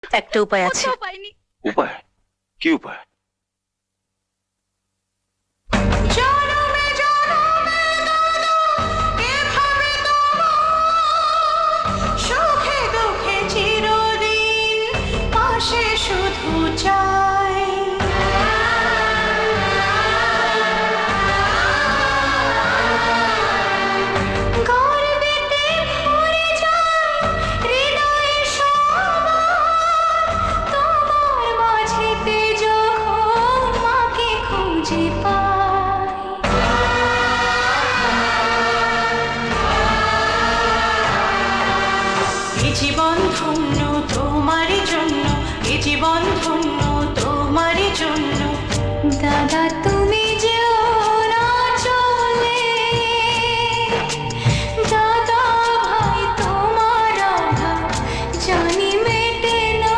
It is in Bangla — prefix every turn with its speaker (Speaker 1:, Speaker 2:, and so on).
Speaker 1: একটা উপায় আছে।
Speaker 2: কোথাও পাইনি।
Speaker 3: উপায়? কি উপায়?
Speaker 2: জনমে জনমে এভাবে তোমার সুখে দুঃখে চিরদিন পাশে শুধু চাই। গর্বেতে ভরে যায় হৃদয়ে সবার, তোমার মাঝেতে যখন মাকে খুঁজে পাই। এ জীবন ধন্য তোমারই জন্য, এ জীবন